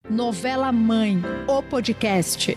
Novela Mãe, o podcast.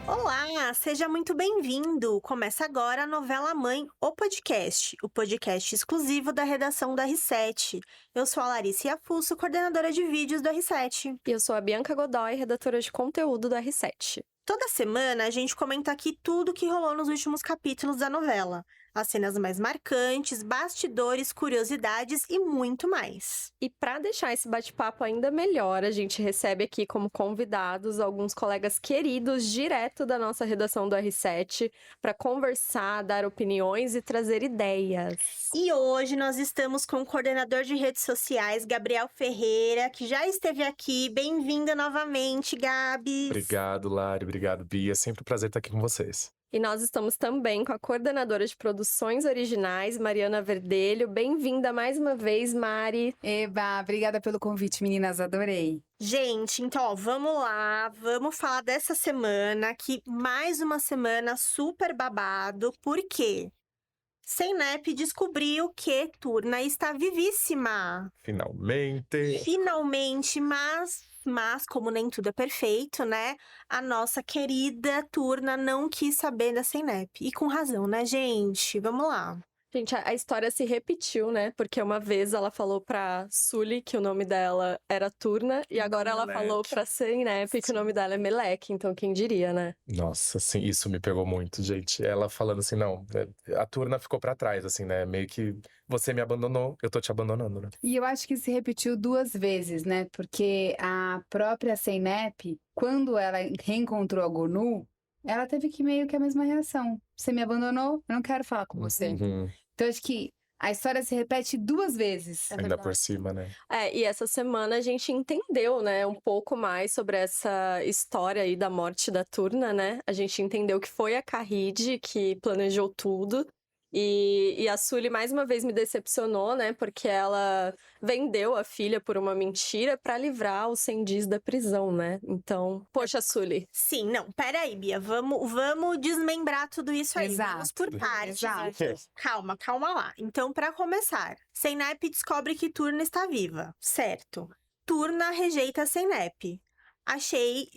Olá, seja muito bem-vindo! Começa agora a Novela Mãe, o podcast exclusivo da redação do R7. Eu sou a Larissa Iafusso, coordenadora de vídeos do R7. E eu sou a Bianca Godoy, redatora de conteúdo do R7. Toda semana a gente comenta aqui tudo o que rolou nos últimos capítulos da novela. As cenas mais marcantes, bastidores, curiosidades e muito mais. E para deixar esse bate-papo ainda melhor, a gente recebe aqui como convidados alguns colegas queridos direto da nossa redação do R7 para conversar, dar opiniões e trazer ideias. E hoje nós estamos com o coordenador de redes sociais, Gabriel Ferreira, que já esteve aqui. Bem-vinda novamente, Gabs. Obrigado, Lari. Obrigado, Bia. Sempre um prazer estar aqui com vocês. E nós estamos também com a coordenadora de produções originais, Mariana Verdelho. Bem-vinda mais uma vez, Mari. Eba, obrigada pelo convite, meninas, adorei. Gente, então, ó, vamos lá, vamos falar dessa semana, que mais uma semana super babado, por quê? Seinep descobriu que Turna está vivíssima. Finalmente! Finalmente, mas como nem tudo é perfeito, né? A nossa querida Turna não quis saber da Seinep. E com razão, né, gente? Vamos lá. Gente, a história se repetiu, né? Porque uma vez ela falou pra Sully que o nome dela era Turna, e agora ela Meleque. falou pra Seinep que o nome dela é Meleque, então quem diria, né? Nossa, assim, isso me pegou muito, gente. Ela falando assim, não, a Turna ficou pra trás, assim, né? Meio que você me abandonou, eu tô te abandonando, né? E eu acho que se repetiu duas vezes, né? Porque a própria Seinep, quando ela reencontrou a Gonu, ela teve que meio que a mesma reação. Você me abandonou? Eu não quero falar com você. Uhum. Então, acho que a história se repete duas vezes. Ainda por cima, né? E essa semana a gente entendeu, né, um pouco mais sobre essa história aí da morte da Turna, né? A gente entendeu que foi a Carride que planejou tudo. E a Sully mais uma vez me decepcionou, né? Porque ela vendeu a filha por uma mentira pra livrar os 100 dias da prisão, né? Então, poxa, Sully. Sim, não, peraí, Bia, vamos desmembrar tudo isso aí. Vamos por partes. Exato. Calma lá. Então, pra começar, Seinep descobre que Turna está viva, certo? Turna rejeita a Seinep. Achei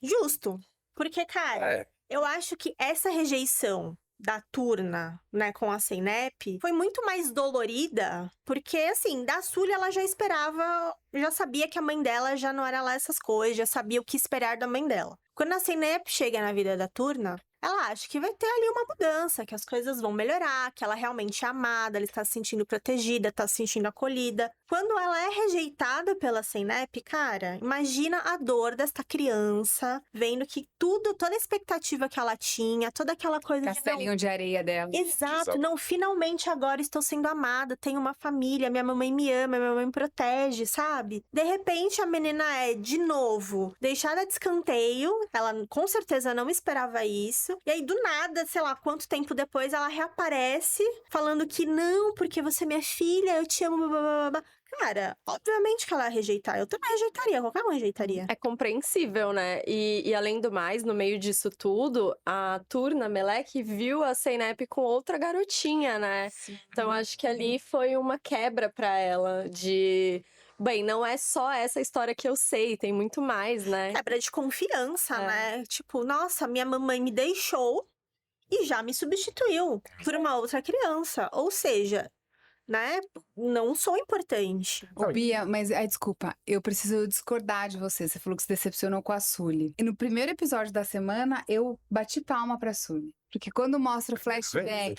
justo, porque, cara, eu acho que essa rejeição da Turna, né, com a Seinep, foi muito mais dolorida, porque, assim, da Sully ela já esperava, já sabia que a mãe dela já não era lá essas coisas, já sabia o que esperar da mãe dela. Quando a Seinep chega na vida da Turna, ela acha que vai ter ali uma mudança, que as coisas vão melhorar, que ela realmente é amada, ela está se sentindo protegida, está se sentindo acolhida. Quando ela é rejeitada pela Seinep, cara, imagina a dor desta criança, vendo que toda a expectativa que ela tinha, toda aquela coisa Castelinho de areia dela. Exato, não, finalmente agora estou sendo amada, tenho uma família, minha mamãe me ama, minha mamãe me protege, sabe? De repente a menina é, de novo, deixada de escanteio, ela com certeza não esperava isso, e aí do nada, sei lá, quanto tempo depois ela reaparece, falando que não, porque você é minha filha, eu te amo, blá, blá, blá, blá. Cara, obviamente que ela ia rejeitar, eu também rejeitaria, qualquer um rejeitaria. É compreensível, né? E além do mais, no meio disso tudo, a Turna Meleque viu a Seinep com outra garotinha, né? Sim. Então acho que ali foi uma quebra pra ela de... Bem, não é só essa história que eu sei, tem muito mais, né? Quebra de confiança, É. né? Tipo, nossa, minha mamãe me deixou e já me substituiu por uma outra criança. Ou seja, né? Não sou importante. Ô, Bia, mas desculpa, eu preciso discordar de você. Você falou que se decepcionou com a Sully. E no primeiro episódio da semana, eu bati palma pra Sully. Porque quando mostra o flashback,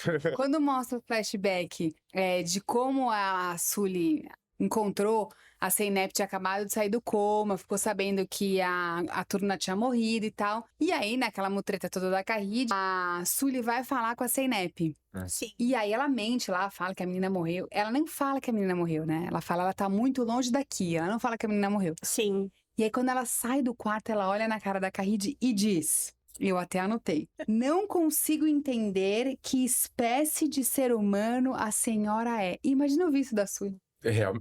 de como a Sully encontrou a Seinep, tinha acabado de sair do coma, ficou sabendo que a Turna tinha morrido e tal. E aí, naquela mutreta toda da Carride, a Sully vai falar com a Seinep. Sim. E aí ela mente lá, fala que a menina morreu. Ela nem fala que a menina morreu, né? Ela fala, ela tá muito longe daqui. Ela não fala que a menina morreu. Sim. E aí quando ela sai do quarto, ela olha na cara da Carride e diz... Eu até anotei. Não consigo entender que espécie de ser humano a senhora é. Imagina ouvir isso da Sully.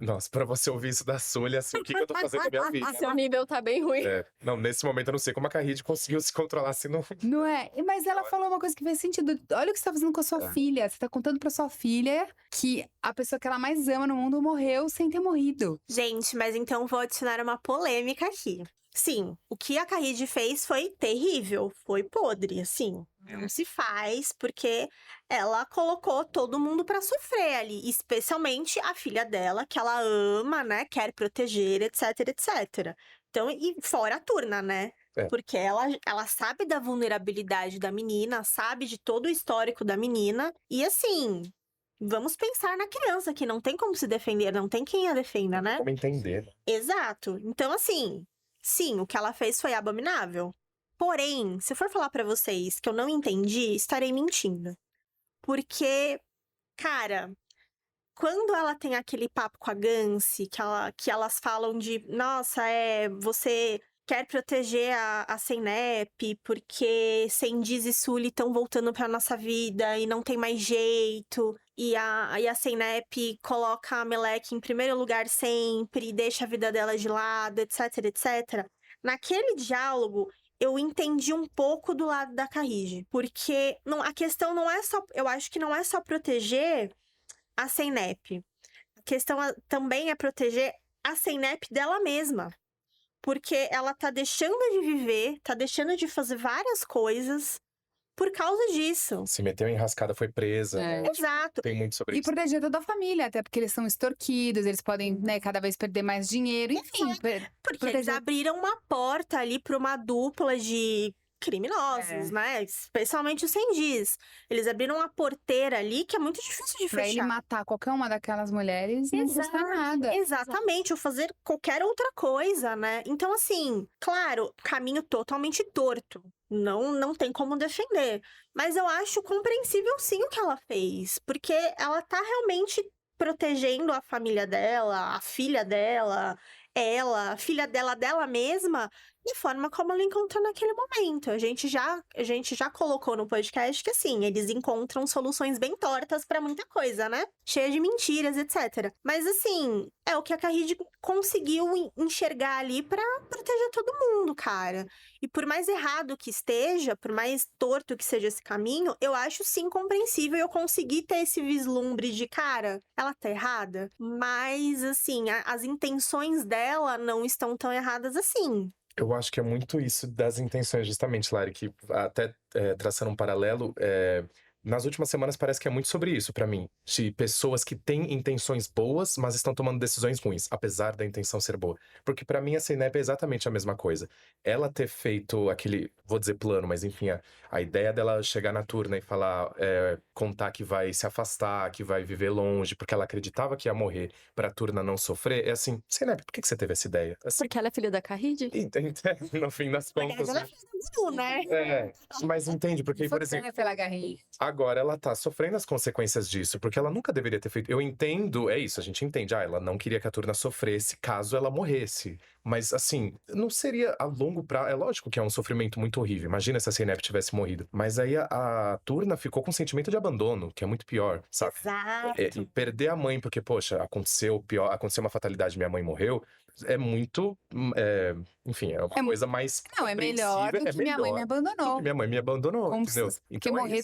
Nossa, pra você ouvir isso da Sully, assim, o que eu tô fazendo com a minha vida? Seu nível tá bem ruim. Não, nesse momento eu não sei como a Carride conseguiu se controlar assim, não. Não é? Mas ela falou uma coisa que fez sentido. Olha o que você tá fazendo com a sua filha. Você tá contando pra sua filha que a pessoa que ela mais ama no mundo morreu sem ter morrido. Gente, mas então vou adicionar uma polêmica aqui. Sim, o que a Carride fez foi terrível, foi podre, assim. Não se faz, porque ela colocou todo mundo pra sofrer ali, especialmente a filha dela, que ela ama, né, quer proteger, etc, etc. Então, e fora a Turna, né? Porque ela sabe da vulnerabilidade da menina, sabe de todo o histórico da menina, e assim, vamos pensar na criança, que não tem como se defender, não tem quem a defenda, né? Como entender. Exato. Então, assim, sim, o que ela fez foi abominável. Porém, se eu for falar pra vocês que eu não entendi, estarei mentindo. Porque, cara, quando ela tem aquele papo com a Gansi, que elas falam de, nossa, você quer proteger a Zeynep, porque Cendiz e Sully estão voltando pra nossa vida e não tem mais jeito. E a Zeynep coloca a Melek em primeiro lugar sempre, deixa a vida dela de lado, etc, etc. Naquele diálogo, eu entendi um pouco do lado da Carride. Porque a questão não é só... Eu acho que não é só proteger a Zeynep. A questão também é proteger a Zeynep dela mesma. Porque ela tá deixando de viver, tá deixando de fazer várias coisas por causa disso. Se meteu em enrascada, foi presa. É. Né? Exato. Tem muito sobre E isso. proteger toda a família, até porque eles são extorquidos, eles podem, né, cada vez perder mais dinheiro, enfim. Porque eles abriram uma porta ali para uma dupla de criminosos, né? Especialmente o Cendiz. Eles abriram uma porteira ali que é muito difícil de Pra ele fechar. matar qualquer uma daquelas mulheres não custa nada. Exatamente, ou fazer qualquer outra coisa, né? Então, assim, claro, caminho totalmente torto. Não tem como defender. Mas eu acho compreensível sim o que ela fez. Porque ela tá realmente protegendo a família dela, a filha dela, ela, a filha dela mesma, de forma como ela encontrou naquele momento. A gente já colocou no podcast que, assim, eles encontram soluções bem tortas pra muita coisa, né? Cheia de mentiras, etc. Mas, assim, é o que a Carride conseguiu enxergar ali pra proteger todo mundo, cara. E por mais errado que esteja, por mais torto que seja esse caminho, eu acho sim compreensível eu conseguir ter esse vislumbre de, cara, ela tá errada, mas, assim, as intenções dela não estão tão erradas assim. Eu acho que é muito isso das intenções, justamente, Lari, que até traçando um paralelo, nas últimas semanas parece que é muito sobre isso pra mim. De pessoas que têm intenções boas, mas estão tomando decisões ruins, apesar da intenção ser boa. Porque pra mim a Zeynep é exatamente a mesma coisa. Ela ter feito aquele, vou dizer plano, mas enfim, a ideia dela chegar na Turna e falar, contar que vai se afastar, que vai viver longe, porque ela acreditava que ia morrer pra Turna não sofrer, é assim, Zeynep, por que você teve essa ideia? Assim, Porque ela é filha da Carride? no fim das contas. Ela fez tudo, né? Mas entende, porque, por exemplo, pela garrinha. agora ela tá sofrendo as consequências disso, porque ela nunca deveria ter feito. Eu entendo, é isso, a gente entende. Ela não queria que a Turna sofresse caso ela morresse. Mas, assim, não seria a longo prazo. É lógico que é um sofrimento muito horrível. Imagina se a Zeynep tivesse morrido. Mas aí a Turna ficou com um sentimento de abandono, que é muito pior, sabe? Exato. E perder a mãe, porque, poxa, aconteceu uma fatalidade, minha mãe morreu, é muito. Enfim, é uma coisa mais. Não, é melhor do que minha mãe me abandonou. Que minha mãe me abandonou, Como entendeu? Porque Então morrer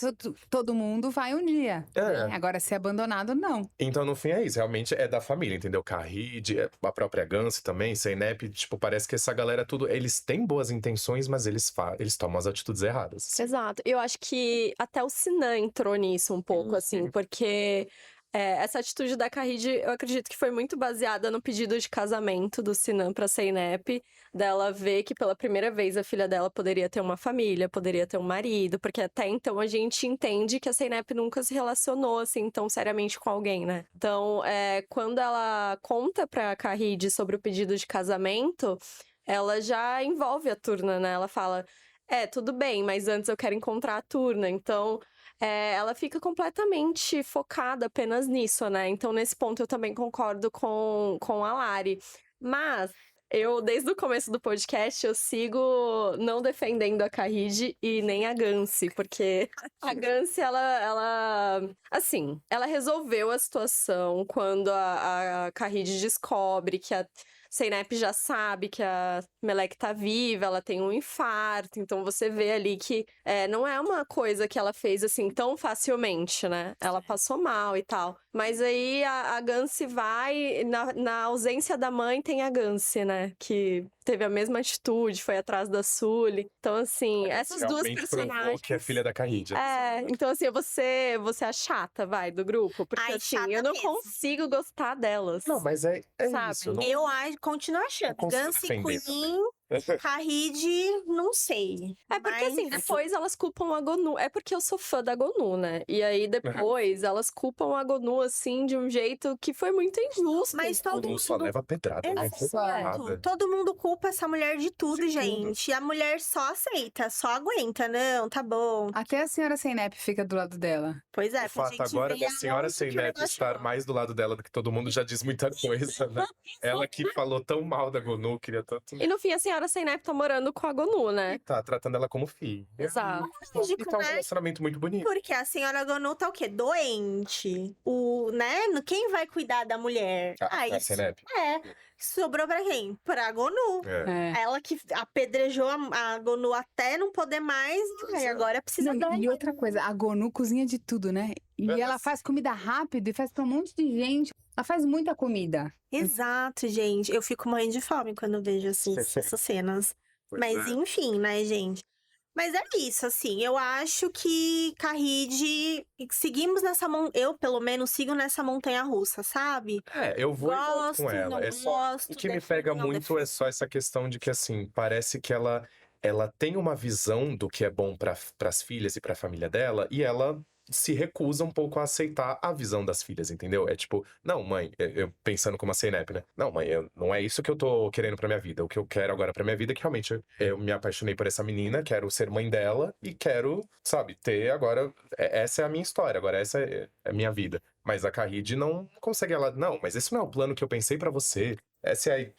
todo mundo vai um dia. É. Né? Agora, ser abandonado, não. Então, no fim, é isso. Realmente é da família, entendeu? Carride, a própria Gansi também, Zeynep, tipo, parece que essa galera tudo. Eles têm boas intenções, mas eles tomam as atitudes erradas. Exato. Eu acho que até o Sinan entrou nisso um pouco, assim, porque essa atitude da Carride, eu acredito que foi muito baseada no pedido de casamento do Sinan pra Zeynep, dela ver que pela primeira vez a filha dela poderia ter uma família, poderia ter um marido, porque até então a gente entende que a Zeynep nunca se relacionou, assim, tão seriamente com alguém, né? Então, quando ela conta pra Carride sobre o pedido de casamento, ela já envolve a Turna, né? Ela fala, tudo bem, mas antes eu quero encontrar a Turna, então... ela fica completamente focada apenas nisso, né? Então, nesse ponto, eu também concordo com a Lari. Mas Eu, desde o começo do podcast, eu sigo não defendendo a Kahide e nem a Gansi, porque a Gansi, assim, ela resolveu a situação quando a Kahide descobre que a Zeynep já sabe que a Melek tá viva, ela tem um infarto, então você vê ali que não é uma coisa que ela fez assim tão facilmente, né? Ela passou mal e tal. Mas aí a Gansi vai, na ausência da mãe tem a Gansi, né? Que teve a mesma atitude, foi atrás da Sully. Então, assim, essas duas Realmente provou personagens. que é filha da Kahide. Então assim, você é a chata, vai, do grupo. Porque Ai, assim, chata eu não mesmo. consigo gostar delas. Não, mas é Sabe? isso. Não, Eu continuo achando. consigo Gansi defender Queen, Kahide, não sei. É porque, assim, Mas- depois elas culpam a Gonu. É porque eu sou fã da Gonu, né? E aí, depois, elas culpam a Gonu, assim, de um jeito que foi muito injusto. Mas todo Não só mundo. leva pedrada, não faz Exato. nada. Todo mundo culpa essa mulher de tudo, De tudo. gente. E a mulher só aceita, só aguenta. Não, tá bom. Até a senhora Zeynep fica do lado dela. Pois é, O pra fato gente agora ver da senhora aonde que o Zeynep negócio estar vai. mais do lado dela do que todo mundo já diz muita coisa, né? Ela que falou tão mal da Gonu, queria tanto. E no fim, a senhora Zeynep tá morando com a Gonu, né? Tá tratando ela como filha. Exato. E Lógico, tá um né? relacionamento muito bonito. Porque a senhora Gonu tá o quê? Doente. Né? Quem vai cuidar da mulher? A isso Zeynep. sobrou pra quem? Pra Gonu. É. Ela que apedrejou a Gonu até não poder mais, e agora precisa Não, dar. e outra coisa, a Gonu cozinha de tudo, né? E É, ela faz comida rápido e faz pra um monte de gente. Ela faz muita comida. Exato, gente. Eu fico morrendo de fome quando eu vejo essas cenas. Pois Mas é. enfim, né, gente? Mas é isso, assim. Eu acho que Kahide. Seguimos nessa eu, pelo menos, sigo nessa montanha-russa, sabe? Eu vou e volto Gosto, com ela. não É só... gosto. O que me defendo, pega não muito é defendo. só essa questão de que, assim, parece que ela tem uma visão do que é bom para as filhas e para a família dela, e ela se recusa um pouco a aceitar a visão das filhas, entendeu? É tipo, não, mãe, eu pensando como a Zeynep, né? Não, mãe, não é isso que eu tô querendo pra minha vida. O que eu quero agora pra minha vida é que realmente eu me apaixonei por essa menina, quero ser mãe dela e quero, sabe, ter agora. Essa é a minha história, agora essa é a minha vida. Mas a Kahide não consegue, não, mas esse não é o plano que eu pensei pra você. Essa é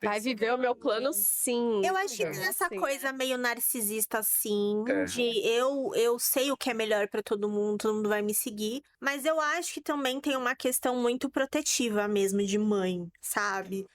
Vai viver o meu plano, sim. Eu acho que tem essa Sim. coisa meio narcisista, assim, É. de eu sei o que é melhor pra todo mundo vai me seguir. Mas eu acho que também tem uma questão muito protetiva mesmo de mãe, sabe?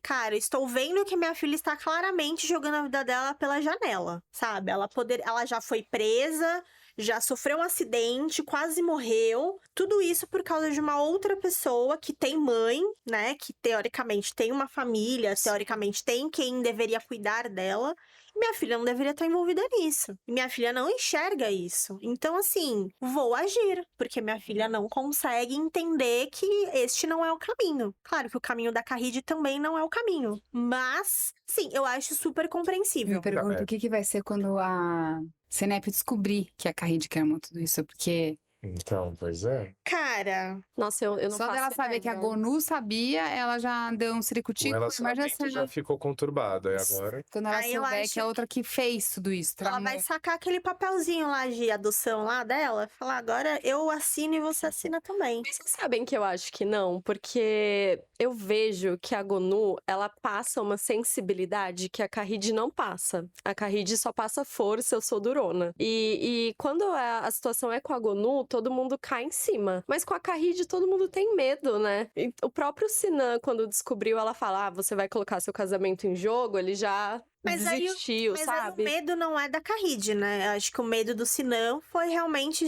Cara, estou vendo que minha filha está claramente jogando a vida dela pela janela, sabe? Ela já foi presa, já sofreu um acidente, quase morreu. Tudo isso por causa de uma outra pessoa que tem mãe, né? Que teoricamente tem uma família, teoricamente tem quem deveria cuidar dela. Minha filha não deveria estar envolvida nisso. E minha filha não enxerga isso. Então, assim, vou agir, porque minha filha não consegue entender que este não é o caminho. Claro que o caminho da Kahide também não é o caminho. Mas, sim, eu acho super Eu compreensível. me pergunto o que vai ser quando a Zeynep descobrir que a Kahide quer muito isso, porque Então, pois é. Cara, Nossa, eu não só faço dela saber que a ideia. Gonu sabia, ela já deu um O ciricutico, mas relacionamento já ficou conturbado. E agora. quando ela eu souber acho que é outra que fez tudo isso, ela tramou. vai sacar aquele papelzinho lá de adoção lá dela, falar agora eu assino e você assina também. Mas vocês sabem que eu acho que não, porque eu vejo que a Gonu, ela passa uma sensibilidade que a Kahide não passa. A Kahide só passa força, eu sou durona. E quando a situação é com a Gonu, todo mundo cai em cima. Mas com a Kahide, todo mundo tem medo, né? E o próprio Sinan, quando descobriu, ela fala, você vai colocar seu casamento em jogo, ele já Mas aí desistiu, Mas aí sabe? o medo não é da Kahide, né? Eu acho que o medo do Sinan foi realmente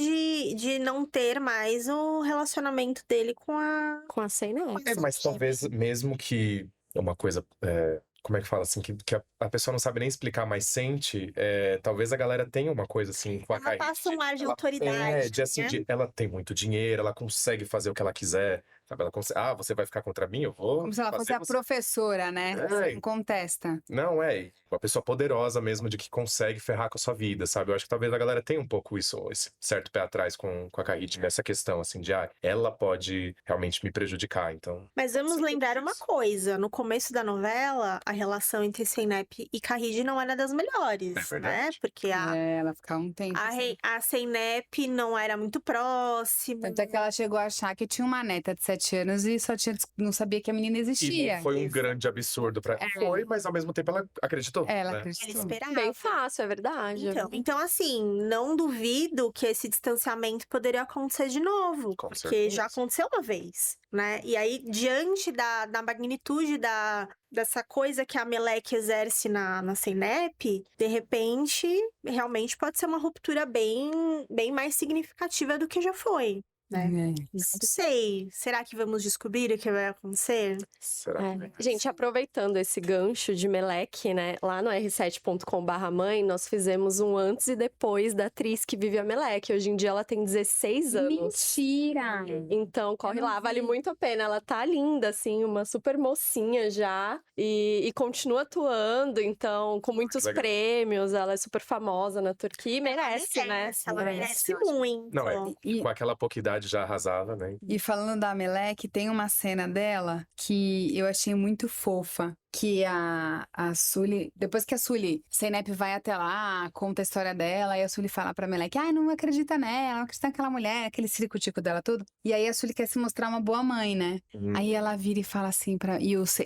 de não ter mais o relacionamento dele com a. Com a Zeynep. Mas talvez mesmo que uma coisa. Como é que fala assim? Que a pessoa não sabe nem explicar, mas sente. Talvez a galera tenha uma coisa assim com a Ela Kahide. passa um ar de Ela- autoridade. assim, né? ela tem muito dinheiro, ela consegue fazer o que ela quiser. Sabe? Ela consegue, você vai ficar contra mim? Eu vou. Como se ela fosse fazer a você. professora, né? Você não contesta. Não, uma pessoa poderosa mesmo, de que consegue ferrar com a sua vida, sabe? Eu acho que talvez a galera tenha um pouco isso, esse certo pé atrás com a Kahide, nessa questão, assim, de, ela pode realmente me prejudicar, então... Mas vamos Sim, lembrar uma isso. coisa: no começo da novela, a relação entre Zeynep e Kahide não era das melhores, É verdade. né? Porque Ela ficava um tempo. assim. a Zeynep não era muito próxima. Tanto é que ela chegou a achar que tinha uma neta de 7 17 anos e não sabia que a menina E existia. não foi um grande absurdo pra ela. Foi, mas ao mesmo tempo ela acreditou. Ela né? Ele acreditou. esperava. Bem fácil, é verdade. Então, assim, não duvido que esse distanciamento poderia acontecer de novo. Com porque certeza. já aconteceu uma vez, né? E aí, diante da magnitude dessa coisa que a Melek exerce na Zeynep, de repente, realmente pode ser uma ruptura bem mais significativa do que já foi, né? Não sei. Será que vamos descobrir o que vai acontecer? Será que vai? Gente, aproveitando esse gancho de Melek, né? Lá no r7.com/mãe, nós fizemos um antes e depois da atriz que vive a Melek. Hoje em dia ela tem 16 anos. Mentira! Então, corre não lá, vale vi. muito a pena. Ela tá linda, assim, uma super mocinha já. E continua atuando, então, com muitos legal. prêmios. Ela é super famosa na Turquia e merece, né? Ela merece muito. Não, é. E- Com aquela pouca idade já arrasava, né? E falando da Melek, tem uma cena dela que eu achei muito fofa. Que a Sully, depois que a Zeynep vai até lá, conta a história dela, e a Sully fala pra Melek, não acredita nela, não acredita naquela mulher, aquele circo-tico dela tudo. E aí a Sully quer se mostrar uma boa mãe, né? Aí ela vira e fala assim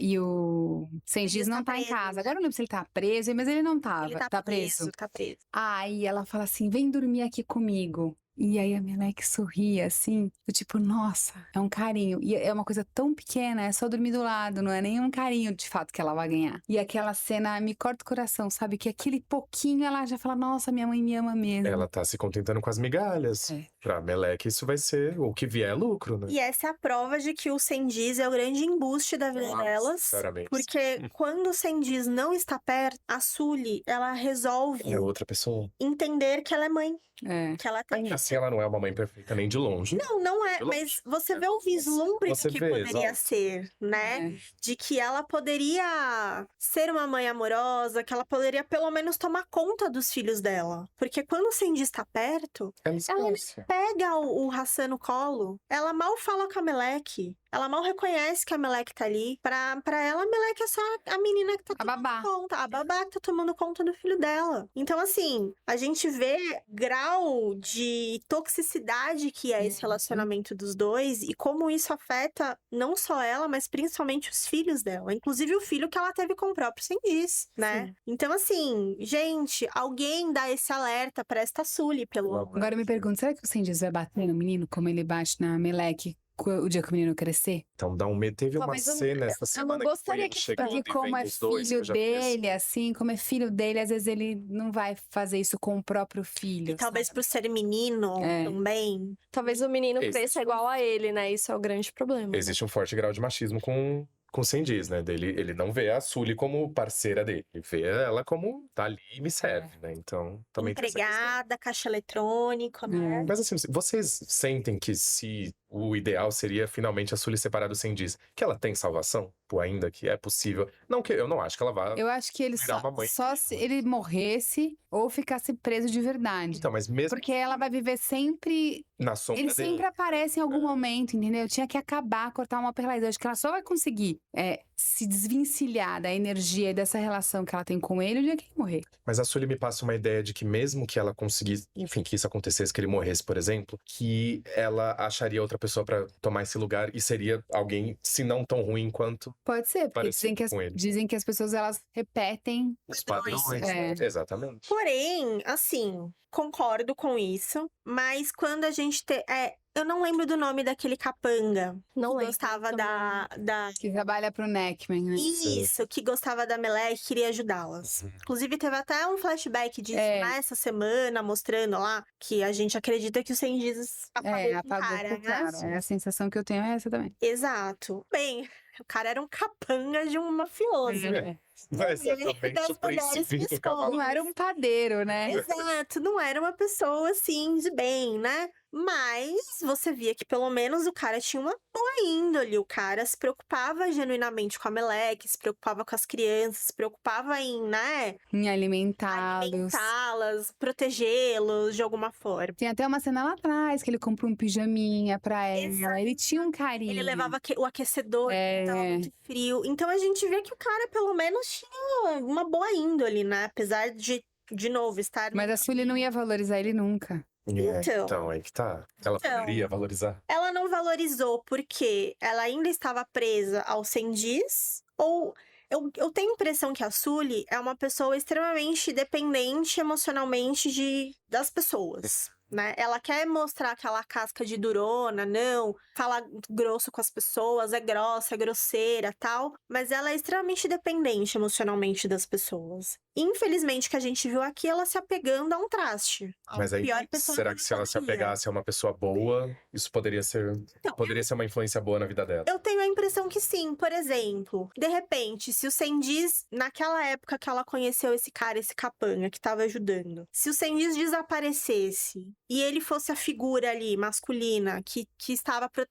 e o Sengiz não tá em preso. casa. Agora eu não lembro se ele tá preso, mas ele não tava. Ele Tá preso. Tá preso. Aí ela fala assim, vem dormir aqui comigo. E aí a Melek sorria assim, do tipo, nossa, é um carinho. E é uma coisa tão pequena, é só dormir do lado, não é nenhum carinho de fato que ela vai ganhar. E aquela cena me corta o coração, sabe? Que aquele pouquinho ela já fala, nossa, minha mãe me ama mesmo. Ela tá se contentando com as migalhas. É. Pra Melek, isso vai ser o que vier é lucro, né? E essa é a prova de que o Sendiz é o grande embuste da vida delas. Sinceramente. Porque quando o Sendiz não está perto, a Sully, ela resolve É outra pessoa. entender que ela é mãe. É. Que ela tem. Ainda assim, ela não é uma mãe perfeita, nem de longe. Não é, De longe. mas você vê o vislumbre Você do que vê, poderia exato. ser, né? É. De que ela poderia ser uma mãe amorosa, que ela poderia pelo menos tomar conta dos filhos dela. Porque quando o Sendiz está perto, Ela ela esquece. pega o Hassan no colo, ela mal fala com a Melek. Ela mal reconhece que a Melek tá ali. Pra ela, a Melek é só a menina que tá A tomando babá. conta. A babá que tá tomando conta do filho dela. Então, assim, a gente vê grau de toxicidade que é esse relacionamento dos dois e como isso afeta não só ela, mas principalmente os filhos dela. Inclusive o filho que ela teve com o próprio Sendiz, né? Sim. Então, assim, gente, alguém dá esse alerta pra esta Sully, pelo amor. Agora eu me pergunto, será que o Sendiz vai bater no menino como ele bate na Melek o dia que o menino crescer? Então dá um medo. Teve uma Talvez eu não- cena essa eu não semana gostaria que que- foi ele chegando Porque e como vendo é os dois, que filho eu já fiquei assim. dele, assim, como é filho dele, às vezes ele não vai fazer isso com o próprio filho. E talvez sabe? por ser menino É. também. Talvez o menino Existe. cresça igual a ele, né? Isso é o grande problema. né? Existe um forte grau de machismo com o Sendiz, né? Ele não vê a Sully como parceira dele. Ele vê ela como tá ali e me serve, né? Então, também tem essa questão. Empregada, caixa eletrônico, né? Mas assim, vocês sentem que se o ideal seria finalmente a Sully separar do Sendiz, que ela tem salvação? Pô, ainda que é possível. Não que eu não acho que ela vá. Eu acho que ele virar uma mãe. só se ele morresse ou ficasse preso de verdade. Então, mas mesmo Porque ela vai viver sempre. na sombra Ele dele. sempre aparece em algum momento, entendeu? Tinha que acabar, cortar uma perla. Eu acho que ela só vai conseguir se desvencilhar da energia e dessa relação que ela tem com ele o dia que ele morrer. Mas a Sully me passa uma ideia de que mesmo que ela conseguisse, enfim, que isso acontecesse, que ele morresse, por exemplo, que ela acharia outra pessoa pra tomar esse lugar e seria alguém, se não tão ruim quanto Pode ser, porque Parecido com ele. dizem que as pessoas elas repetem. os Padrões, padrões. é. Exatamente. Porém, assim, concordo com isso, mas quando a gente tem. Eu não lembro do nome daquele capanga Não que lembro gostava também. da. Que trabalha pro Neckman, né? Isso, que gostava da Melek e queria ajudá-las. Inclusive, teve até um flashback disso essa semana, mostrando lá que a gente acredita que o Sendiz apagou com o Apagou cara, pro né? cara. É a sensação que eu tenho é essa também. Exato. Bem, o cara era um capanga de um mafioso. Mas Ele exatamente das o mulheres princípio do que cavalo. Não era um padeiro, né? Exato, não era uma pessoa assim de bem, né? Mas você via que pelo menos o cara tinha uma boa índole. O cara se preocupava genuinamente com a Melek, se preocupava com as crianças, se preocupava em, né, Em alimentá-los. alimentá-las, protegê-los de alguma forma. Tem até uma cena lá atrás que ele comprou um pijaminha pra ela. Exato. Ele tinha um carinho. Ele levava o aquecedor, É. porque tava muito frio. Então a gente vê que o cara pelo menos tinha uma boa índole, né? Apesar de novo, estar. Mas a Sully não ia valorizar ele nunca. Então. Aí que tá. Ela Então. poderia valorizar. Ela não valorizou porque ela ainda estava presa ao Sendis? Ou eu tenho a impressão que a Sully é uma pessoa extremamente dependente emocionalmente das pessoas, né? Ela quer mostrar aquela casca de durona, não, fala grosso com as pessoas, é grossa, é grosseira, tal, mas ela é extremamente dependente emocionalmente das pessoas. Infelizmente, o que a gente viu aqui, ela se apegando a um traste. Mas aí, Pior pessoa será da que se ela se família. apegasse a uma pessoa boa, isso poderia ser uma influência boa na vida dela? Eu tenho a impressão que sim. Por exemplo, de repente, se o Sendis, naquela época que ela conheceu esse cara, esse capanga que tava ajudando, se o Sendis desaparecesse e ele fosse a figura ali, masculina, que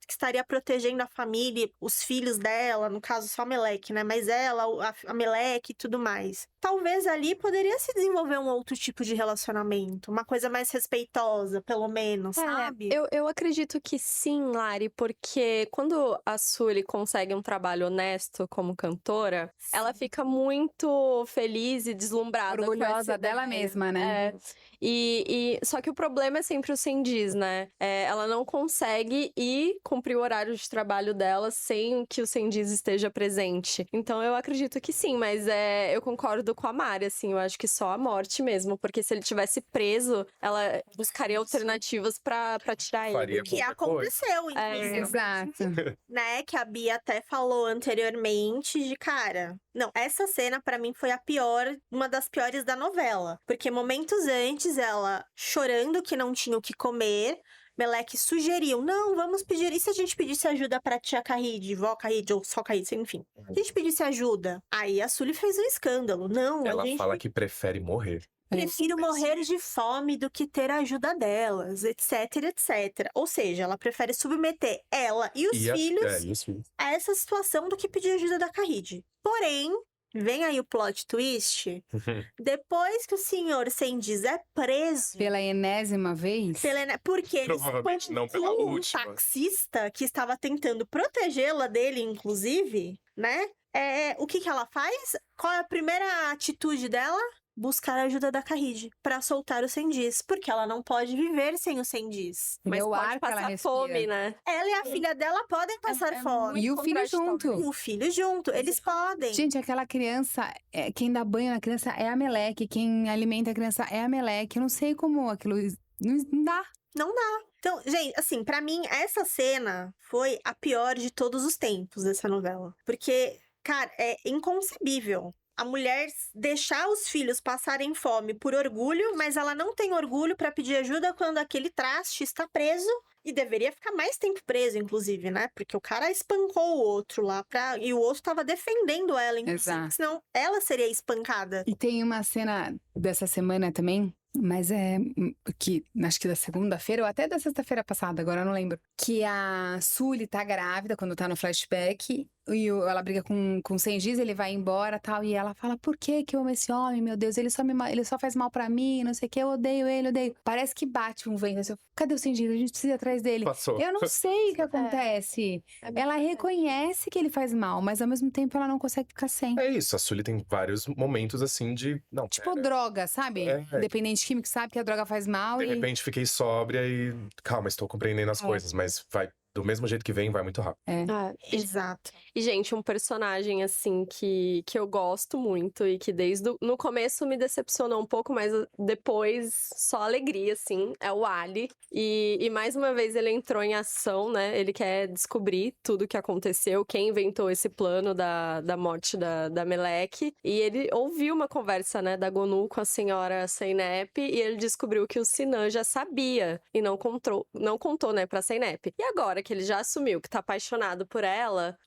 estaria protegendo a família, os filhos dela, no caso só a Melek, né? Mas ela, a Melek e tudo mais. Talvez ali poderia se desenvolver um outro tipo de relacionamento. Uma coisa mais respeitosa, pelo menos, sabe? Eu acredito que sim, Lari, porque quando a Sully consegue um trabalho honesto como cantora, ela fica muito feliz e deslumbrada com Orgulhosa essa dela ideia. mesma, né? Só que o problema é sempre o Sendis, né? Ela não consegue ir cumprir o horário de trabalho dela sem que o Sendis esteja presente. Então eu acredito que sim, mas eu concordo com a Mari, assim, eu acho que só a morte mesmo, porque se ele tivesse preso, ela buscaria alternativas pra tirar ele. Faria Que qualquer coisa. aconteceu, inclusive. Exato. Né, que a Bia até falou anteriormente de cara. Não, essa cena pra mim foi a pior, uma das piores da novela, porque momentos antes ela chorando que não tinha o que comer, Melek sugeriu, não, vamos pedir, e se a gente pedisse ajuda pra tia Carride, vó Carride ou só Carride, enfim. Se a gente pedisse ajuda, aí a Sully fez um escândalo. Não, Ela a gente fala que prefere morrer. prefiro morrer de fome do que ter a ajuda delas, etc, etc. Ou seja, ela prefere submeter ela e os filhos Isso. a essa situação do que pedir ajuda da Carride. Porém, vem aí o plot twist. Depois que o senhor Sendis é preso, Pela enésima vez. porque ele Provavelmente não pela espancou um última. taxista que estava tentando protegê-la dele, inclusive, né? O que ela faz? Qual é a primeira atitude dela? Buscar a ajuda da Carride pra soltar o Sendis, porque ela não pode viver sem o Sendis. Mas Meu pode ar que ela passar respira. fome, né? Ela e a filha dela podem passar fome. E o filho contraditório. junto. E o filho junto, eles podem. Gente, aquela criança, quem dá banho na criança é a Melek, quem alimenta a criança é a Melek. Eu não sei como aquilo. Não dá. Não dá. Então, gente, assim, pra mim, essa cena foi a pior de todos os tempos dessa novela. Porque, cara, é inconcebível. A mulher deixar os filhos passarem fome por orgulho, mas ela não tem orgulho pra pedir ajuda quando aquele traste está preso. E deveria ficar mais tempo preso, inclusive, né? Porque o cara espancou o outro lá e o outro tava defendendo ela, inclusive. Exato. Senão ela seria espancada. E tem uma cena dessa semana também, mas que acho que da segunda-feira ou até da sexta-feira passada, agora eu não lembro. Que a Sully tá grávida quando tá no flashback. E ela briga com o Sendis, ele vai embora e tal. E ela fala, por que eu amo esse homem, meu Deus? Ele só faz mal pra mim, não sei o que, eu odeio ele, odeio. Parece que bate um vento. Assim, cadê o Sendis? A gente precisa ir atrás dele. Passou. Eu não sei o que acontece. Ela reconhece que ele faz mal, mas ao mesmo tempo ela não consegue ficar sem. É isso, a Sully tem vários momentos assim de. Não, Tipo pera, droga, sabe? Dependente químico, sabe que a droga faz mal de e... repente fiquei sóbria e. Calma, estou compreendendo as coisas, mas vai. Do mesmo jeito que vem, vai muito rápido. Exato. E, gente, um personagem, assim, que eu gosto muito e que no começo me decepcionou um pouco, mas depois só alegria, assim, é o Ali. E mais uma vez ele entrou em ação, né? Ele quer descobrir tudo o que aconteceu, quem inventou esse plano da morte da Melek. E ele ouviu uma conversa, né, da Gonu com a senhora Zeynep e ele descobriu que o Sinan já sabia e não contou, né, pra Zeynep. E agora que ele já assumiu que tá apaixonado por ela,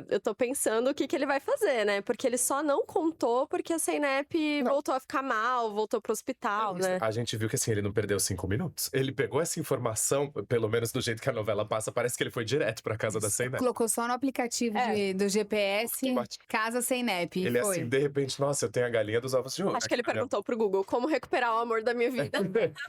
eu tô pensando o que ele vai fazer, né? Porque ele só não contou porque a Zeynep voltou a ficar mal, voltou pro hospital, né? A gente viu que assim, ele não perdeu 5 minutos. Ele pegou essa informação, pelo menos do jeito que a novela passa, parece que ele foi direto pra casa da Zeynep. Colocou só no aplicativo do GPS, casa Zeynep. Ele foi. assim, de repente, nossa, eu tenho a galinha dos ovos de ouro. Acho que ele perguntou pro Google como recuperar o amor da minha vida.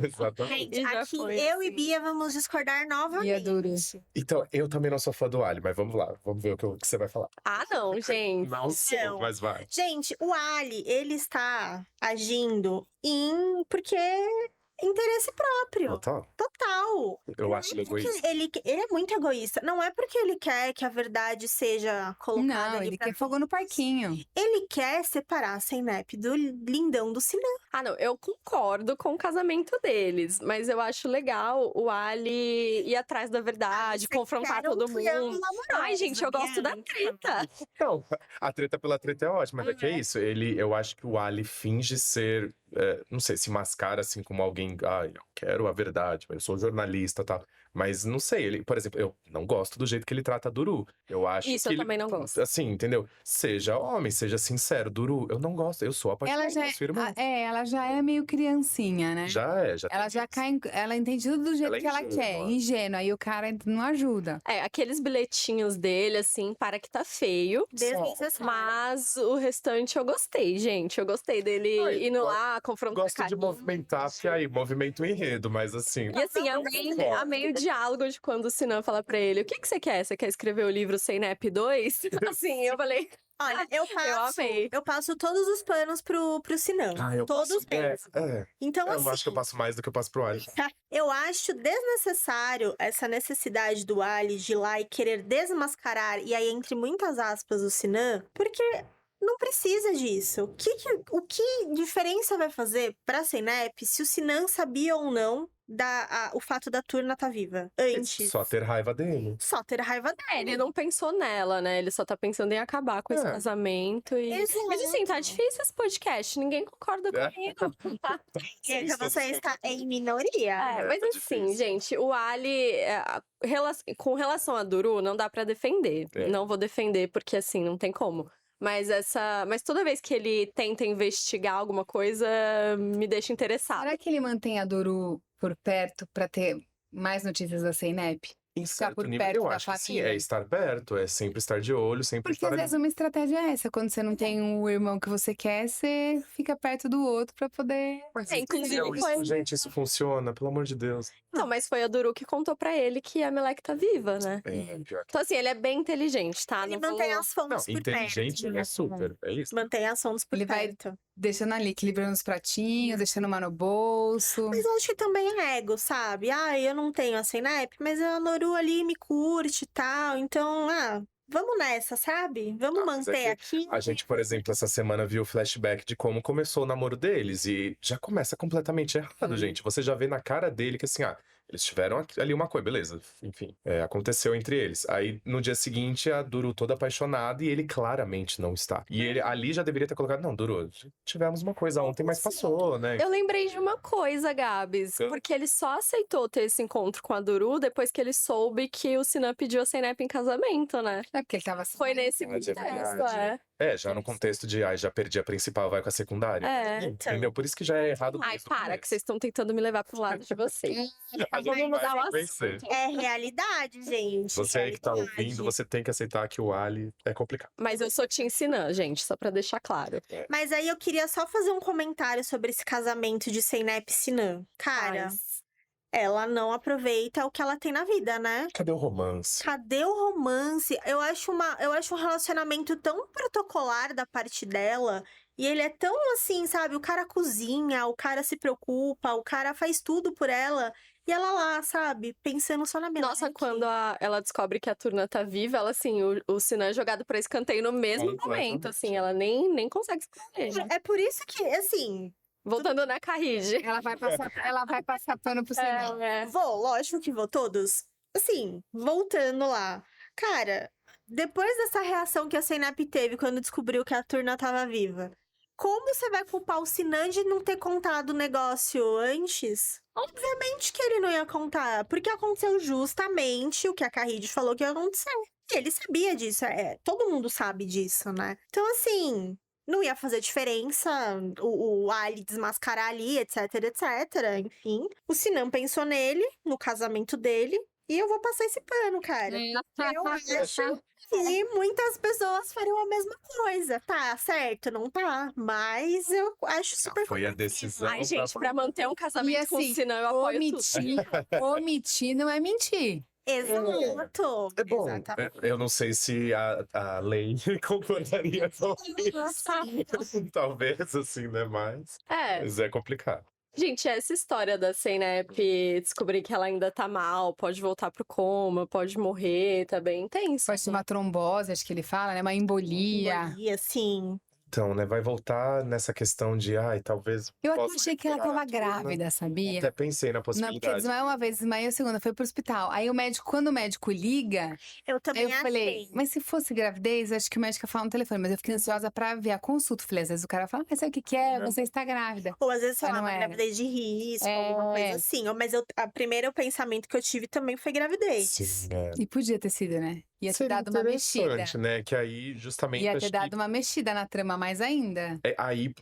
Exatamente. Gente, E já aqui foi, eu e assim. Bia vamos discordar novamente. Bia dura. Então, eu também não sou fã do Ali, mas vamos lá. Vamos ver o que você vai falar. Ah, não, gente. Não sou, Não. mas vai. Gente, o Ali, ele está agindo porque interesse próprio. Total. Total. Eu Não acho é ele porque egoísta. ele é muito egoísta. Não é porque ele quer que a verdade seja colocada Não, ali ele pra quer fogo no parquinho. Ele quer separar a Senep do lindão do Sinan. Ah, não, eu concordo com o casamento deles, mas eu acho legal o Ali ir atrás da verdade, Você confrontar quer um todo triângulo mundo. amoroso, Ai, gente, eu gosto da Bianca. treta. Não, a treta pela treta é ótima, mas é que é isso. Eu acho que o Ali finge ser, não sei, se mascara assim como alguém, eu quero a verdade, eu sou jornalista e tal. Mas não sei, ele, por exemplo, eu não gosto do jeito que ele trata a Duru. Eu acho Isso que eu também não gosto. assim, entendeu? Seja homem, seja sincero. Duru, eu não gosto, eu sou apaixonado Ela já pela sua irmã. ela já é meio criancinha, né? Já Ela tem já isso. cai, ela entende tudo do jeito Ela é que ela quer, ingênua. ingênua. E o cara não ajuda. É, aqueles bilhetinhos dele, assim, para que tá feio. Desnecessário. Mas o restante eu gostei, gente. Eu gostei dele Ai, indo lá, confrontar Gosto de carinha. movimentar, porque aí movimento enredo, mas assim. E assim, amei o diálogo de quando o Sinan fala pra ele: o que que você quer? Você quer escrever o livro Sem Nep 2? Assim, eu falei. Olha, amei. eu passo todos os panos pro Sinan. Eu Todos passo, mesmo. Então, eu assim, acho que eu passo mais do que eu passo pro Ali. eu acho desnecessário essa necessidade do Ali de ir lá e querer desmascarar, e aí, entre muitas aspas, o Sinan, porque não precisa disso. O que diferença vai fazer pra Senep se o Sinan sabia ou não o fato da Turna tá viva antes? Só ter raiva dele. Só ter raiva dele. Ele não pensou nela, né? Ele só tá pensando em acabar com esse É. casamento. Exato. Mas assim, tá difícil esse podcast. Ninguém concorda É. Então, comigo. Bianca, você está em minoria. Mas tá assim, difícil. gente, o Ali, com relação a Duru, não dá pra defender. É. Não vou defender, porque assim, não tem como. Mas toda vez que ele tenta investigar alguma coisa, me deixa interessada. Será que ele mantém a Duru por perto pra ter mais notícias da Senep? Em Ficar certo por nível, perto eu da acho que sim. família. É estar perto, é sempre estar de olho, sempre Porque estar às ali. vezes uma estratégia é essa. Quando você não tem o irmão que você quer, você fica perto do outro pra poder. Mas inclusive entendeu? foi- Gente, isso funciona, pelo amor de Deus. Não, mas foi a Duru que contou pra ele que a Melek tá viva, né? Pior que... Então, assim, ele é bem inteligente, tá? Ele Não mantém vou- as fontes Não, por inteligente perto. é super, é isso. Mantém as fontes por Ele vai- perto. Deixando ali, equilibrando os pratinhos, deixando uma no bolso. Mas eu acho que também é ego, sabe? Eu não tenho a Senep, mas a Noru ali me curte e tal. Então, vamos nessa, sabe? Vamos Mas é manter que aqui. A gente, por exemplo, essa semana viu o flashback de como começou o namoro deles e já começa completamente errado, gente. Você já vê na cara dele que assim, eles tiveram ali uma coisa, beleza, enfim, aconteceu entre eles. Aí no dia seguinte a Duru toda apaixonada e ele claramente não está. E ele ali já deveria ter colocado, não, Duru, tivemos uma coisa ontem, mas passou, né? Eu lembrei de uma coisa, Gabs, Eu- porque ele só aceitou ter esse encontro com a Duru depois que ele soube que o Sinan pediu a Senep em casamento, né? É porque ele tava Foi nesse Verdade, é contexto, verdade. Já no contexto de, já perdi a principal, vai com a secundária. Entendeu? Por isso que já é errado. Ai, desde o para, que começo. vocês estão tentando me levar pro lado de vocês. A gente Vamos mudar o vai vencer. assunto. É realidade, gente. Você aí que tá realidade. ouvindo, você tem que aceitar que o Ali é complicado. Mas eu sou Tim Sinan, gente, só pra deixar claro. Mas aí eu queria só fazer um comentário sobre esse casamento de Senep e Sinan. Cara, Mas- ela não aproveita o que ela tem na vida, né? Cadê o romance? Cadê o romance? Eu acho um relacionamento tão protocolar da parte dela. E ele é tão assim, sabe? O cara cozinha, o cara se preocupa, o cara faz tudo por ela. E ela lá, sabe? Pensando só na Melek. Nossa, quando ela descobre que a Turna tá viva, ela, assim, o Sinan é jogado pra escanteio no mesmo Completamente. momento, assim, ela nem consegue esconder. É por isso que, assim, Voltando na Carrige. Ela vai passar pano pro Sinan. lógico que vou, todos. Assim, voltando lá. Cara, depois dessa reação que a Senep teve quando descobriu que a Turna tava viva, como você vai culpar o Sinan de não ter contado o negócio antes? Obviamente que ele não ia contar, porque aconteceu justamente o que a Carride falou que ia acontecer. E ele sabia disso, todo mundo sabe disso, né? Então, assim, não ia fazer diferença o Ali desmascarar ali, etc, etc. Enfim, o Sinan pensou nele, no casamento dele, e eu vou passar esse pano, cara. Eu acho que muitas pessoas fariam a mesma coisa. Tá certo, não tá? Mas eu acho super Foi a compreensível. decisão. Ai, gente, pra manter um casamento E com o assim, Sinan, eu apoio tudo. Omitir não é mentir. Exato. É bom. Exatamente. Eu não sei se a lei concordaria com isso. Talvez, assim, né? Mas é complicado. Gente, essa história da Zeynep descobrir que ela ainda tá mal, pode voltar pro coma, pode morrer, tá bem intenso. Pode ser uma trombose, acho que ele fala, né? Uma embolia. Embolia, sim. Então, né, vai voltar nessa questão de, talvez Eu até possa achei que ela recuperar tava tudo, né? grávida, sabia? Até pensei na Não, porque possibilidade. desmaiou uma vez, desmaiou a segunda, foi pro hospital. Aí o médico, quando o médico liga, Eu aí também eu falei, achei. mas se fosse gravidez, acho que o médico ia falar no telefone, mas eu fiquei ansiosa pra ver a consulta. Falei, às vezes o cara fala, mas sabe o que que é? Você está grávida. Ou às vezes, sei Mas lá, não uma era. gravidez de risco, É. alguma coisa assim. Mas a primeiro pensamento que eu tive também foi gravidez. Sim, E podia ter sido, né? Ia ter Seria dado uma mexida. interessante, né? Que aí, justamente, Ia acho ter que dado uma mexida na trama mais ainda.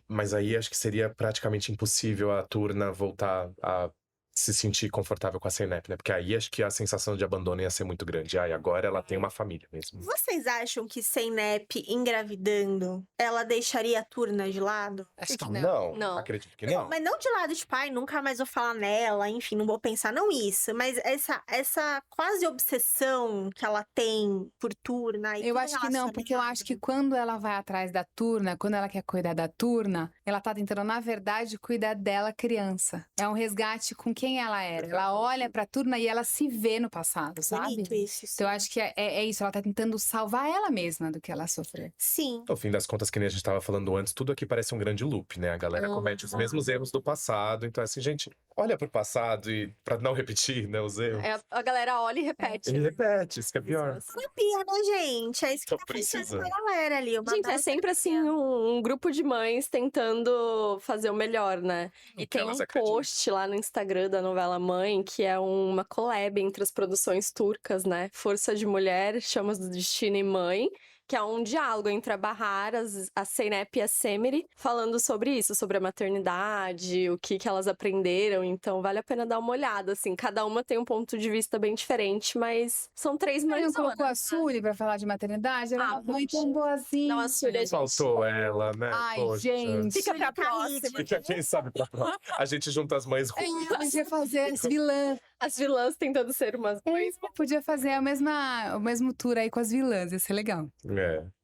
Mas aí acho que seria praticamente impossível a Turna voltar a se sentir confortável com a Zeynep, né? Porque aí acho que a sensação de abandono ia ser muito grande. Agora ela tem uma família mesmo. Vocês acham que Zeynep engravidando, ela deixaria a Turna de lado? Acho que Não, Não. acredito que não. Mas não de lado, tipo, ai, nunca mais vou falar nela, enfim, não vou pensar, não isso. Mas essa quase obsessão que ela tem por Turna e Eu por acho que não, porque eu acho que relacionamento. quando ela vai atrás da Turna, quando ela quer cuidar da Turna, ela tá tentando, na verdade, cuidar dela criança. É um resgate com quem ela era. Ela olha pra Turna e ela se vê no passado, sabe? Bonito isso. Então eu acho que é isso, ela tá tentando salvar ela mesma do que ela sofreu. Sim. No fim das contas, que nem a gente tava falando antes, tudo aqui parece um grande loop, né? A galera comete os mesmos erros do passado. Então, assim, gente, olha pro passado e pra não repetir, né, os erros. A galera olha e repete. Ele né? repete, isso que é pior. Terapia, né, gente? É isso que Só tá acontecendo precisa. com a galera ali. uma Gente, é bela sempre assim um grupo de mães tentando fazer o melhor, né? E que tem elas um acreditam. post lá no Instagram da novela Mãe, que é uma collab entre as produções turcas, né? Força de Mulher, Chamas do Destino e Mãe, que é um diálogo entre a Bahar, a Zeynep e a Semire, falando sobre isso, sobre a maternidade, o que elas aprenderam. Então, vale a pena dar uma olhada, assim. Cada uma tem um ponto de vista bem diferente, mas são três Ele mães. não colocou a Sully pra falar de maternidade? Ela é Ah, uma mãe tão poxa. boazinha. Não, a Sully, a gente... Faltou ela, né? Ai, Poxa. gente. Fica pra Caíde. próxima. Fica, quem sabe pra próxima. A gente junta as mães ruins. Podia fazer as vilãs. As vilãs tentando ser umas mães. Podia fazer o mesmo tour aí com as vilãs, ia ser legal.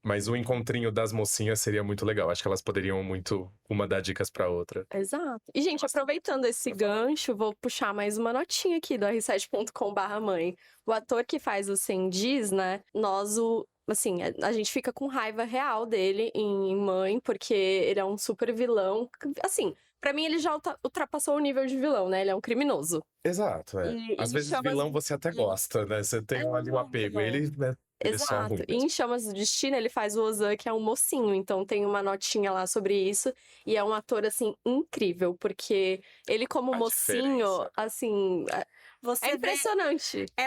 Mas o encontrinho das mocinhas seria muito legal. Acho que elas poderiam uma dar dicas pra outra. Exato. E, gente, aproveitando esse gancho, vou puxar mais uma notinha aqui do r7.com/mãe. O ator que faz o Sendiz, né? Assim, a gente fica com raiva real dele em Mãe, porque ele é um super vilão. Assim, pra mim ele já ultrapassou o nível de vilão, né? Ele é um criminoso. Exato, E Às vezes chama- vilão você até gosta, né? Você tem ali um apego. Ele, né? Ele é só Exato. ruim E mesmo. em Chamas do Destino, ele faz o Ozan, que é um mocinho. Então tem uma notinha lá sobre isso. E é um ator, assim, incrível. Porque ele, como A mocinho, diferença. assim, Você é vê, impressionante. é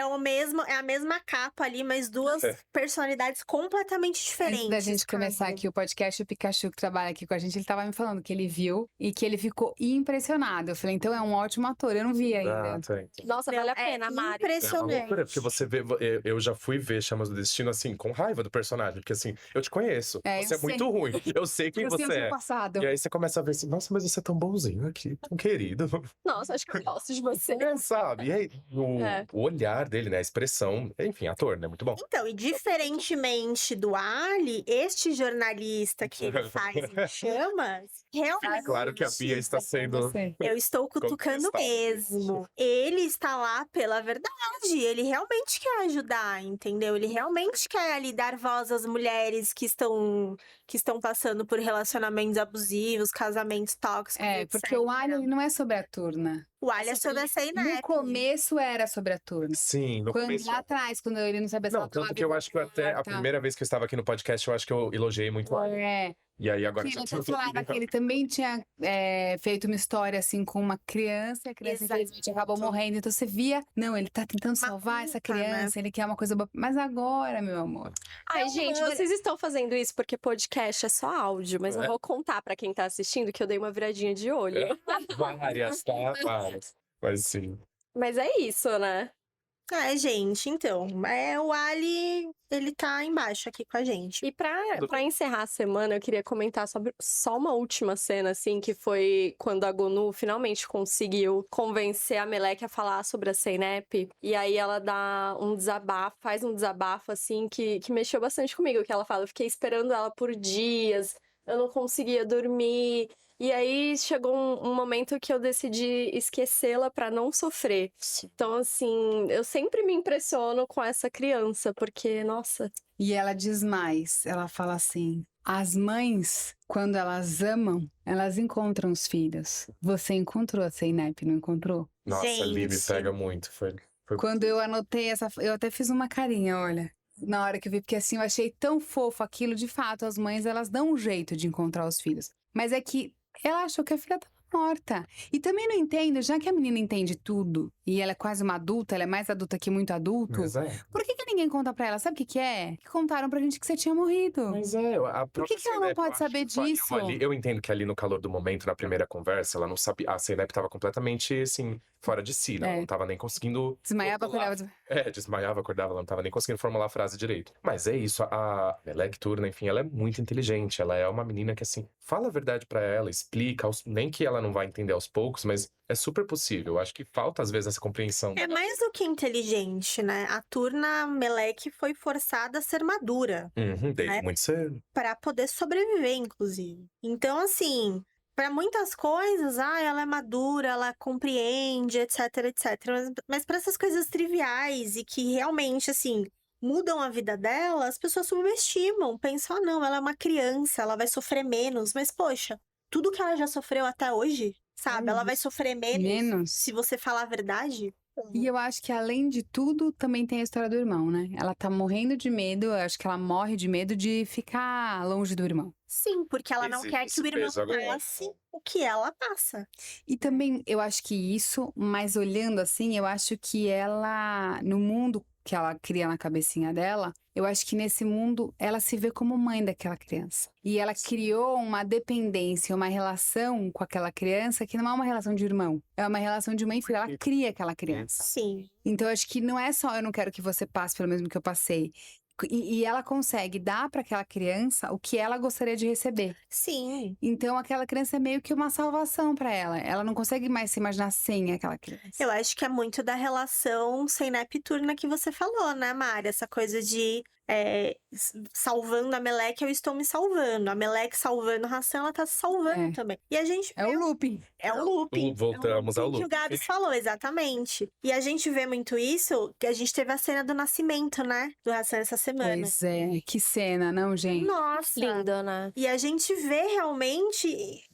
a mesma capa ali, mas duas personalidades completamente diferentes. Antes da gente cara. começar aqui o podcast, o Pikachu, que trabalha aqui com a gente, ele tava me falando que ele viu e que ele ficou impressionado. Eu falei, então é um ótimo ator, eu não vi ainda. Tem. Nossa, Não, vale a pena, é Mari. É uma impressionante. loucura, porque você vê. Eu já fui ver Chamas do Destino, assim, com raiva do personagem. Porque, assim, eu te conheço. É, Você eu é muito ruim. Eu sei quem Eu sei o você seu é. passado. E aí você começa a ver assim, nossa, mas você é tão bonzinho aqui, tão querido. Nossa, acho que eu gosto de você. Sabe? E aí, o olhar dele, né? A expressão. Enfim, ator, né? Muito bom. Então, e diferentemente do Ali, este jornalista que ele faz em Chamas, realmente. Claro que a Bia está sendo. Você. Eu estou cutucando Conquistada. mesmo. Ele está lá pela verdade. Ele realmente quer ajudar, entendeu? Ele realmente quer ali dar voz às mulheres que estão passando por relacionamentos abusivos, casamentos tóxicos. É, etc. porque o Alien ele não é sobre a Turna. O Ali é sobre a No Zeynep. começo era sobre a Turna. Sim, no Quando, começo. lá atrás, quando ele não sabia se Não, ela tanto tava que eu acho que até a morta. primeira vez que eu estava aqui no podcast, eu acho que eu elogiei muito ela. É, E aí agora que já eu falava que ele também tinha feito uma história assim com uma criança, e a criança Exato. infelizmente acabou morrendo. Então você via, não, ele tá tentando salvar essa culpa, né? criança, ele quer uma coisa boa. Mas agora, meu amor. Ai, gente, vocês estão fazendo isso porque podcast é só áudio, mas eu É. vou contar pra quem tá assistindo que eu dei uma viradinha de olho. Várias, tá? Várias. Mas sim. Mas é isso, né? Gente, então, o Ali, ele tá embaixo aqui com a gente. E pra encerrar a semana, eu queria comentar sobre só uma última cena, assim, que foi quando a Gonu finalmente conseguiu convencer a Melek a falar sobre a Zeynep. E aí ela dá um desabafo, faz um desabafo, assim, que mexeu bastante comigo. Que ela fala, eu fiquei esperando ela por dias, eu não conseguia dormir. E aí chegou um momento que eu decidi esquecê-la pra não sofrer. Então, assim, eu sempre me impressiono com essa criança, porque, nossa. E ela diz mais, ela fala assim: as mães, quando elas amam, elas encontram os filhos. Você encontrou a Zeynep, não encontrou? Nossa, ali me Gente. pega muito. Foi Quando eu anotei essa, eu até fiz uma carinha, olha. Na hora que eu vi, porque assim, eu achei tão fofo aquilo. De fato, as mães, elas dão um jeito de encontrar os filhos. Mas é que ela achou que a filha tava morta. E também não entendo, já que a menina entende tudo, e ela é quase uma adulta, ela é mais adulta que muito adulto, Mas é. por que ninguém conta pra ela? Sabe o que que é? Que contaram pra gente que você tinha morrido. Mas é, a Por que própria ela não Zeynep, pode eu acho saber que saiu disso? ali. Eu entendo que ali no calor do momento, na primeira conversa, ela não sabia. A Zeynep tava completamente, assim, fora de si, né? Ela É. não tava nem conseguindo. Desmaiava, formular- acordava. Desmaiava, acordava, ela não tava nem conseguindo formular a frase direito. Mas é isso, a Melek Turna, enfim, ela é muito inteligente. Ela é uma menina que, assim, fala a verdade pra ela, explica, nem que ela não vai entender aos poucos, mas é super possível. Eu acho que falta, às vezes, essa compreensão. É mais do que inteligente, né? A Turna Melek foi forçada a ser madura Desde né? muito cedo. para poder sobreviver, inclusive. Então, assim, para muitas coisas, ela é madura, ela compreende, etc, etc. Mas para essas coisas triviais e que realmente, assim, mudam a vida dela, as pessoas subestimam. Pensam, não, ela é uma criança, ela vai sofrer menos. Mas, poxa, tudo que ela já sofreu até hoje, sabe? Ela vai sofrer menos se você falar a verdade. E eu acho que, além de tudo, também tem a história do irmão, né? Ela tá morrendo de medo, eu acho que ela morre de medo de ficar longe do irmão. Sim, porque ela não Existe quer que esse o irmão peso agora. passe o que ela passa. E também, eu acho que isso, mas olhando assim, eu acho que ela, no mundo que ela cria na cabecinha dela, eu acho que nesse mundo ela se vê como mãe daquela criança. E ela criou uma dependência, uma relação com aquela criança que não é uma relação de irmão, é uma relação de mãe e filho. Ela cria aquela criança. Sim. Então, eu acho que não é só eu não quero que você passe pelo mesmo que eu passei. E ela consegue dar para aquela criança o que ela gostaria de receber. Sim. Então, aquela criança é meio que uma salvação para ela. Ela não consegue mais se imaginar sem aquela criança. Eu acho que é muito da relação Zeynep Turna que você falou, né, Mari? Essa coisa de salvando a Melek, eu estou me salvando. A Melek salvando a Hassan, ela tá se salvando também. E a gente É o looping. É um looping. Voltamos ao que o looping. Gabs falou, exatamente. E a gente vê muito isso, que a gente teve a cena do nascimento, né? Do Hassan essa semana. Pois é, que cena, não, gente? Nossa! Linda, né? E a gente vê realmente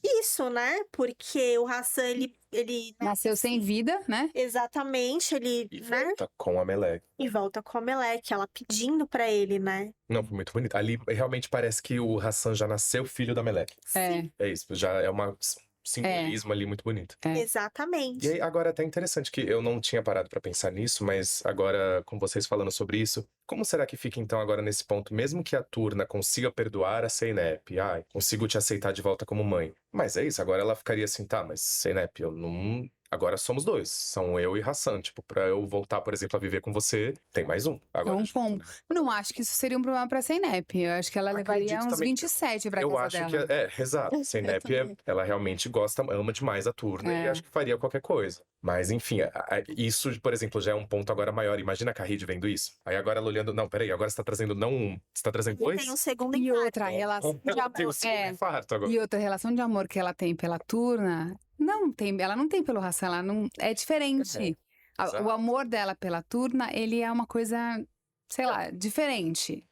isso, né? Porque o Hassan, ele Nasceu sem vida, né? exatamente, ele, E né? volta com a Melek. E volta com a Melek, ela pedindo pra ele, né? Não, foi muito bonito. Ali realmente parece que o Hassan já nasceu filho da Melek. É. É isso, já é um simbolismo ali muito bonito. Exatamente. E aí, agora é até interessante que eu não tinha parado pra pensar nisso, mas agora, com vocês falando sobre isso, como será que fica então agora nesse ponto? Mesmo que a Turna consiga perdoar a Zeynep, consigo te aceitar de volta como mãe. Mas é isso, agora ela ficaria assim, tá, mas Zeynep, eu não... Agora somos dois, são eu e Hassan. Tipo, pra eu voltar, por exemplo, a viver com você, tem mais um. É Agora, um pombo. Eu não acho que isso seria um problema pra Zeynep. Eu acho que ela levaria Acredito uns também. 27 pra eu casa acho dela. que exato. A Zeynep, também. ela realmente gosta, ama demais a Turna e acho que faria qualquer coisa. Mas, enfim, isso, por exemplo, já é um ponto agora maior. Imagina a Carride vendo isso. Aí agora ela olhando, não, peraí, agora você tá trazendo não um, você tá trazendo E dois? tem um segundo E infarto. outra relação de Ela tem o amor. segundo infarto agora. E outra relação de amor que ela tem pela Turna, ela não tem pelo Hassan, ela não, é diferente. Exato. O amor dela pela Turna, ele é uma coisa, sei lá, diferente.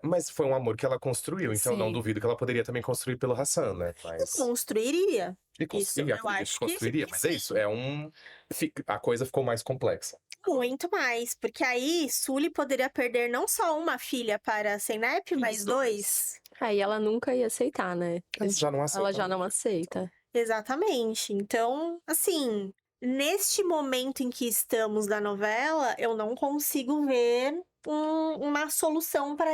Mas foi um amor que ela construiu, então não Sim. duvido que ela poderia também construir pelo Hassan, né? Mas... Construiria. E Isso, eu acredito acho que que construiria, mas é sim. isso, a coisa ficou mais complexa. Muito mais. Porque aí, Sully poderia perder não só uma filha para a Zeynep, mas dois. Aí ela nunca ia aceitar, né? Ela já não aceita. Ela já não aceita. Exatamente. Então, assim, neste momento em que estamos da novela, eu não consigo ver uma solução para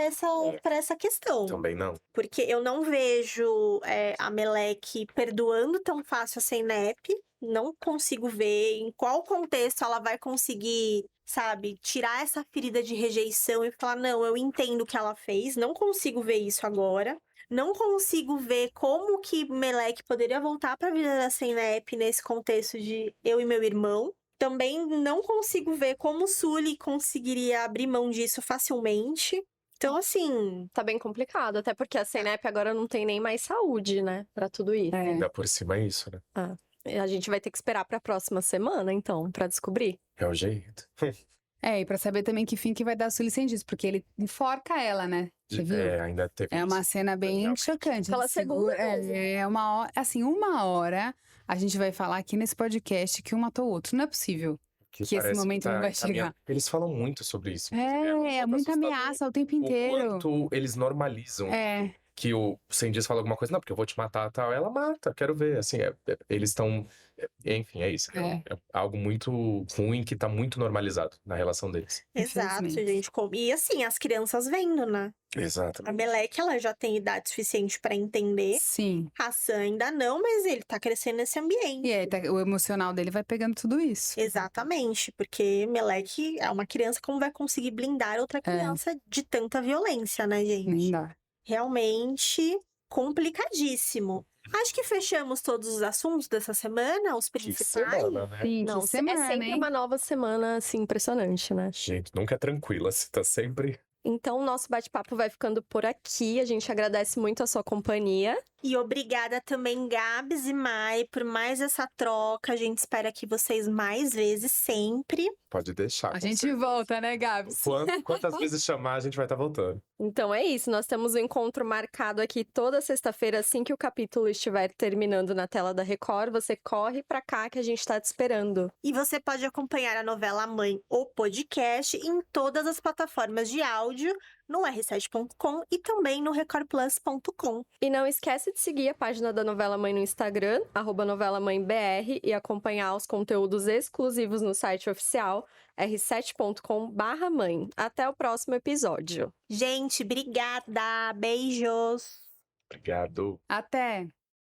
essa questão. Também não. Porque eu não vejo a Melek perdoando tão fácil a Zeynep. Não consigo ver em qual contexto ela vai conseguir, sabe, tirar essa ferida de rejeição e falar, não, eu entendo o que ela fez. Não consigo ver isso agora. Não consigo ver como que Melek poderia voltar para a vida da Zeynep nesse contexto de eu e meu irmão. Também não consigo ver como Sully conseguiria abrir mão disso facilmente. Então, assim, Tá bem complicado, até porque a Senep agora não tem nem mais saúde, né, pra tudo isso. É. Ainda por cima é isso, né? A gente vai ter que esperar pra próxima semana, então, pra descobrir. É o jeito. E pra saber também que fim que vai dar a Sully sem disso, porque ele enforca ela, né? Você viu? É, ainda teve É uma isso. cena bem Realmente. chocante. Pela Ele segura- segunda vez, é uma hora, assim, uma hora a gente vai falar aqui nesse podcast que um matou o outro. Não é possível. que esse parece momento não vai encaminhando. chegar. Eles falam muito sobre isso. É muito muita assustador. ameaça o tempo O inteiro. quanto eles normalizam É, que o Sem Dias fala alguma coisa, não, porque eu vou te matar, tal. Ela mata, quero ver. Assim, eles estão. Enfim, é isso. É. É algo muito ruim que tá muito normalizado na relação deles. exato, Infelizmente. gente. E assim, as crianças vendo, né? A Exatamente. Meleque, ela já tem idade suficiente pra entender. sim. Hassan ainda não, mas ele tá crescendo nesse ambiente. E aí, o emocional dele vai pegando tudo isso. Exatamente, porque Meleque é uma criança, como vai conseguir blindar outra criança de tanta violência, né, gente? Nem dá. Realmente complicadíssimo. Acho que fechamos todos os assuntos dessa semana, os Que principais. semana, né? Sim, Não, que semana, é sempre hein? uma nova semana, assim, impressionante, né? Gente, nunca é tranquila. Você tá sempre. Então, o nosso bate-papo vai ficando por aqui. A gente agradece muito a sua companhia. E obrigada também, Gabs e Mai, por mais essa troca. A gente espera que vocês mais vezes, sempre. Pode deixar. A com gente certeza. volta, né, Gabs? Quantas vezes chamar, a gente vai estar voltando. Então é isso, nós temos um encontro marcado aqui toda sexta-feira, assim que o capítulo estiver terminando na tela da Record. Você corre pra cá que a gente tá te esperando. E você pode acompanhar a novela Mãe, o podcast, em todas as plataformas de áudio, no r7.com e também no recordplus.com. E não esquece de seguir a página da Novela Mãe no Instagram, @novelamãebr, e acompanhar os conteúdos exclusivos no site oficial r7.com/mãe. Até o próximo episódio. Gente, obrigada! Beijos! Obrigado. Até!